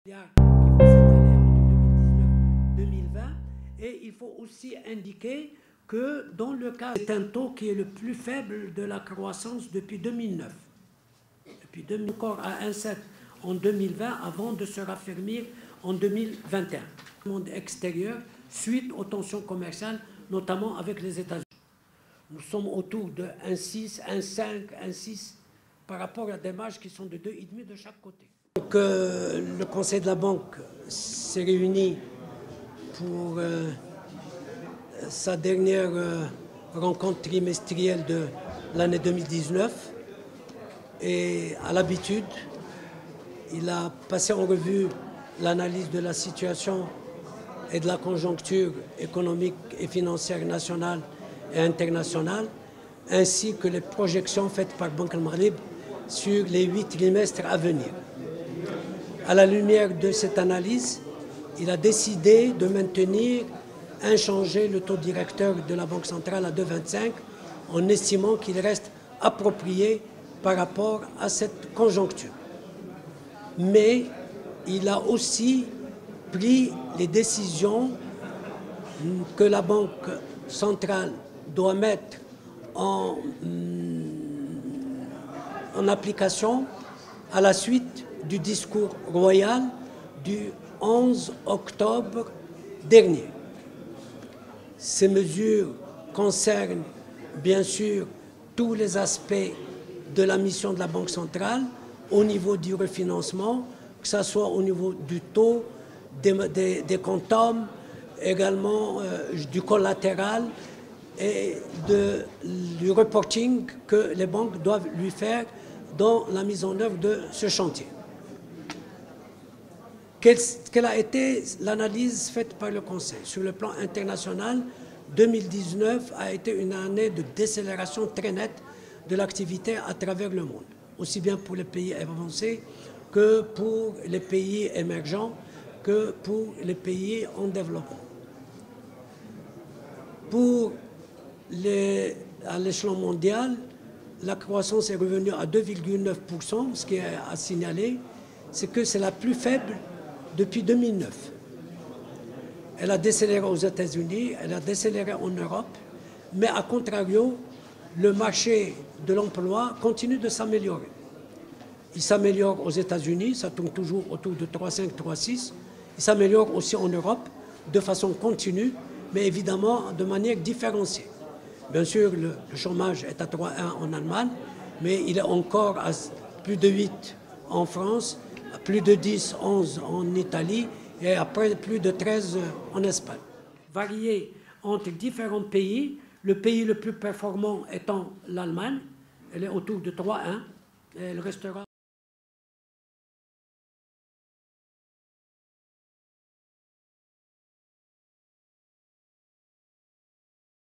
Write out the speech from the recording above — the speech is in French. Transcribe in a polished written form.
Qui vont s'étaler entre 2019-2020. Et il faut aussi indiquer que dans le cas, c'est un taux qui est le plus faible de la croissance depuis 2009. Depuis 2000, encore à 1,7 en 2020 avant de se raffermir en 2021. Le monde extérieur, suite aux tensions commerciales, notamment avec les États-Unis. Nous sommes autour de 1,6, 1,5, 1,6 par rapport à des marges qui sont de 2,5 de chaque côté. Donc, le Conseil de la Banque s'est réuni pour sa dernière rencontre trimestrielle de l'année 2019 et à l'habitude, il a passé en revue l'analyse de la situation et de la conjoncture économique et financière nationale et internationale, ainsi que les projections faites par Banque al-Maghrib sur les 8 trimestres à venir. À la lumière de cette analyse, il a décidé de maintenir inchangé le taux directeur de la Banque centrale à 2,25 en estimant qu'il reste approprié par rapport à cette conjoncture. Mais il a aussi pris les décisions que la Banque centrale doit mettre en application à la suite du discours royal du 11 octobre dernier. Ces mesures concernent bien sûr tous les aspects de la mission de la Banque centrale au niveau du refinancement, que ce soit au niveau du taux, des quantums, également du collatéral et du reporting que les banques doivent lui faire dans la mise en œuvre de ce chantier. Quelle a été l'analyse faite par le Conseil? Sur le plan international, 2019 a été une année de décélération très nette de l'activité à travers le monde, aussi bien pour les pays avancés que pour les pays émergents, que pour les pays en développement. À l'échelon mondial, la croissance est revenue à 2,9%, ce qui est à signaler, c'est que c'est la plus faible depuis 2009. Elle a décéléré aux États-Unis, elle a décéléré en Europe, mais à contrario, le marché de l'emploi continue de s'améliorer. Il s'améliore aux États-Unis, ça tourne toujours autour de 3,5, 3,6. Il s'améliore aussi en Europe de façon continue, mais évidemment de manière différenciée. Bien sûr, le chômage est à 3,1 en Allemagne, mais il est encore à plus de 8 en France, à plus de 10, 11 en Italie et après plus de 13 en Espagne. Varié entre différents pays, le pays le plus performant étant l'Allemagne, elle est autour de 3,1 et elle restera.